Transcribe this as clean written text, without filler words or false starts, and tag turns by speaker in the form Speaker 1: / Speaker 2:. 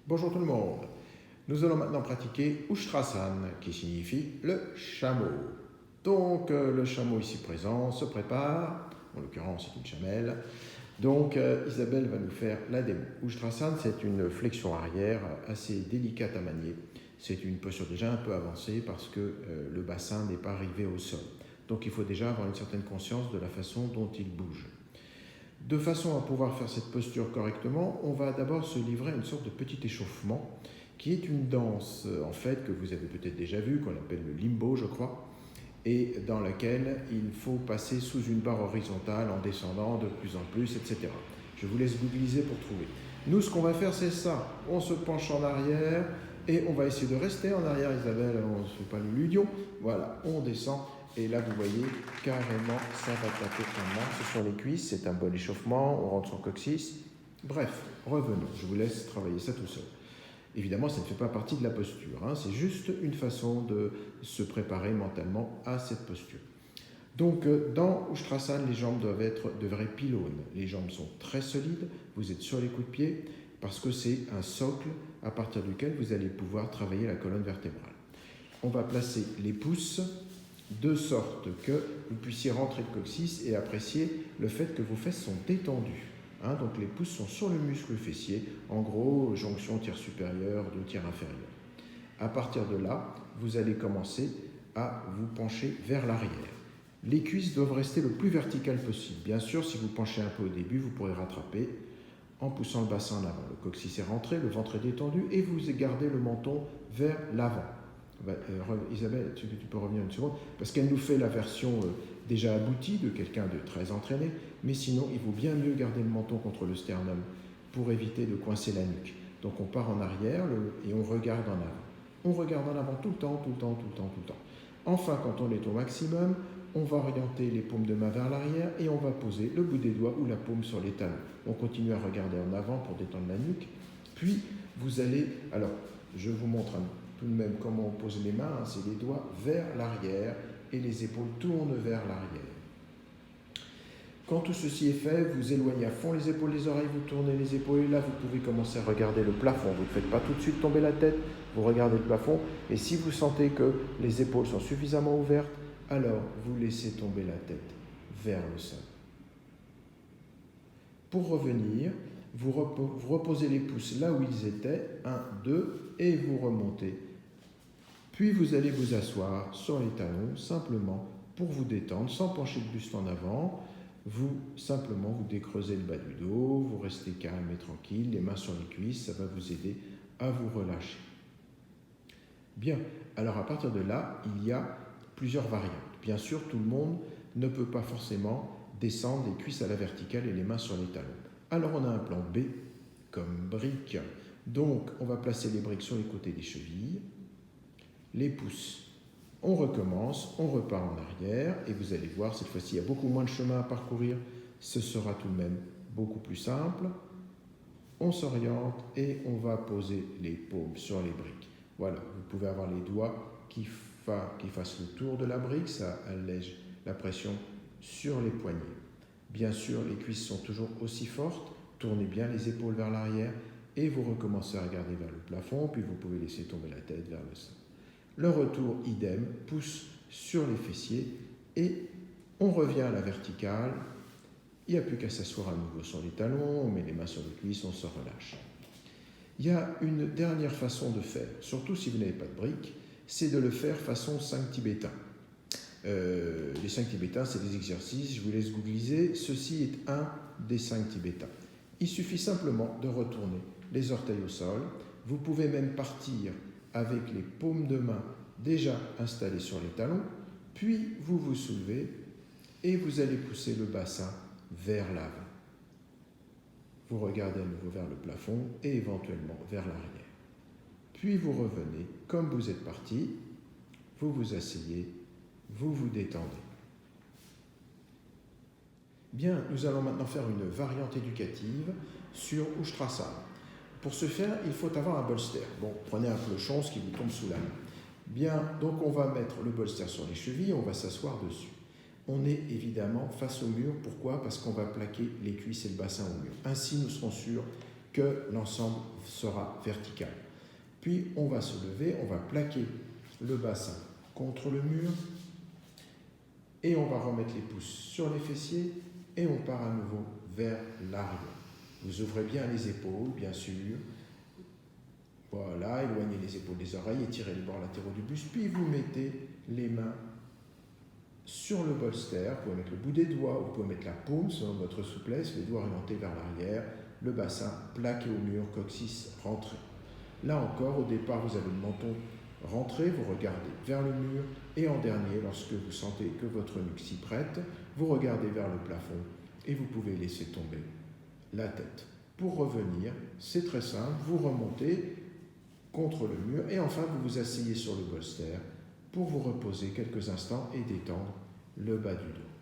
Speaker 1: Bonjour tout le monde. Nous allons maintenant pratiquer Ushtrasan, qui signifie le chameau. Donc le chameau ici présent se prépare, en l'occurrence c'est une chamelle. Donc Isabelle va nous faire la démo. Ushtrasan, c'est une flexion arrière assez délicate à manier. C'est une posture déjà un peu avancée parce que le bassin n'est pas arrivé au sol. Donc il faut déjà avoir une certaine conscience de la façon dont il bouge. De façon à pouvoir faire cette posture correctement, on va d'abord se livrer à une sorte de petit échauffement qui est une danse en fait que vous avez peut-être déjà vue, qu'on appelle le limbo je crois, et dans laquelle il faut passer sous une barre horizontale en descendant de plus en plus, etc. Je vous laisse googliser pour trouver. Nous, ce qu'on va faire, c'est ça. On se penche en arrière et on va essayer de rester en arrière, Isabelle, on ne se fait pas l'illusion. Voilà, on descend. Et là, vous voyez, carrément, ça va taper en main. Ce sont les cuisses, c'est un bon échauffement, on rentre son coccyx. Bref, revenons, je vous laisse travailler ça tout seul. Évidemment, ça ne fait pas partie de la posture, hein. C'est juste une façon de se préparer mentalement à cette posture. Donc, dans Ushtrasan, les jambes doivent être de vrais pylônes. Les jambes sont très solides, vous êtes sur les coups de pied, parce que c'est un socle à partir duquel vous allez pouvoir travailler la colonne vertébrale. On va placer les pouces de sorte que vous puissiez rentrer le coccyx et apprécier le fait que vos fesses sont détendues. Hein, donc les pouces sont sur le muscle fessier, en gros, jonction tiers supérieur, deux tiers inférieur. À partir de là, vous allez commencer à vous pencher vers l'arrière. Les cuisses doivent rester le plus verticales possible. Bien sûr, si vous penchez un peu au début, vous pourrez rattraper en poussant le bassin en avant. Le coccyx est rentré, le ventre est détendu et vous gardez le menton vers l'avant. Isabelle, tu peux revenir une seconde, parce qu'elle nous fait la version déjà aboutie de quelqu'un de très entraîné, mais sinon, il vaut bien mieux garder le menton contre le sternum pour éviter de coincer la nuque. Donc on part en arrière et on regarde en avant. On regarde en avant tout le temps, tout le temps, tout le temps, tout le temps. Enfin, quand on est au maximum, on va orienter les paumes de main vers l'arrière et on va poser le bout des doigts ou la paume sur les talons. On continue à regarder en avant pour détendre la nuque. Puis, vous allez... Alors, je vous montre tout de même comment on pose les mains. Hein, c'est les doigts vers l'arrière et les épaules tournent vers l'arrière. Quand tout ceci est fait, vous éloignez à fond les épaules des oreilles, vous tournez les épaules et là, vous pouvez commencer à regarder le plafond. Vous ne faites pas tout de suite tomber la tête, vous regardez le plafond et si vous sentez que les épaules sont suffisamment ouvertes, alors vous laissez tomber la tête vers le sol. Pour revenir, vous reposez les pouces là où ils étaient, 1, 2, et vous remontez. Puis vous allez vous asseoir sur les talons, simplement pour vous détendre, sans pencher le buste en avant. Simplement, vous décreusez le bas du dos, vous restez calme et tranquille, les mains sur les cuisses, ça va vous aider à vous relâcher. Bien, alors à partir de là, il y a plusieurs variantes. Bien sûr, tout le monde ne peut pas forcément descendre les cuisses à la verticale et les mains sur les talons. Alors on a un plan B, comme brique. Donc, on va placer les briques sur les côtés des chevilles, les pouces. On recommence, on repart en arrière et vous allez voir, cette fois-ci, il y a beaucoup moins de chemin à parcourir. Ce sera tout de même beaucoup plus simple. On s'oriente et on va poser les paumes sur les briques. Voilà, vous pouvez avoir les doigts qui fassent le tour de la brique, ça allège la pression sur les poignets. Bien sûr, les cuisses sont toujours aussi fortes, tournez bien les épaules vers l'arrière et vous recommencez à regarder vers le plafond, puis vous pouvez laisser tomber la tête vers le sol. Le retour, idem, pousse sur les fessiers et on revient à la verticale. Il n'y a plus qu'à s'asseoir à nouveau sur les talons, on met les mains sur les cuisses, on se relâche. Il y a une dernière façon de faire, surtout si vous n'avez pas de briques, c'est de le faire façon 5 tibétains. Les 5 tibétains, c'est des exercices, je vous laisse googliser. Ceci est un des 5 tibétains. Il suffit simplement de retourner les orteils au sol. Vous pouvez même partir avec les paumes de main déjà installées sur les talons, puis vous vous soulevez et vous allez pousser le bassin vers l'avant. Vous regardez à nouveau vers le plafond et éventuellement vers l'arrière. Puis vous revenez comme vous êtes parti, vous vous asseyez, vous vous détendez. Bien, nous allons maintenant faire une variante éducative sur Ushtrasan. Pour ce faire, il faut avoir un bolster. Bon, prenez un clochon, ce qui vous tombe sous la main. Bien, donc on va mettre le bolster sur les chevilles, on va s'asseoir dessus. On est évidemment face au mur. Pourquoi ? Parce qu'on va plaquer les cuisses et le bassin au mur. Ainsi, nous serons sûrs que l'ensemble sera vertical. Puis on va se lever, on va plaquer le bassin contre le mur et on va remettre les pouces sur les fessiers et on part à nouveau vers l'arrière. Vous ouvrez bien les épaules, bien sûr. Voilà, éloignez les épaules des oreilles, étirez les bords latéraux du buste, puis vous mettez les mains sur le bolster. Vous pouvez mettre le bout des doigts, vous pouvez mettre la paume selon votre souplesse, les doigts orientés vers l'arrière, le bassin plaqué au mur, coccyx rentré. Là encore, au départ, vous avez le menton rentré, vous regardez vers le mur, et en dernier, lorsque vous sentez que votre nuque s'y prête, vous regardez vers le plafond et vous pouvez laisser tomber la tête. Pour revenir, c'est très simple, vous remontez contre le mur et enfin vous vous asseyez sur le bolster pour vous reposer quelques instants et détendre le bas du dos.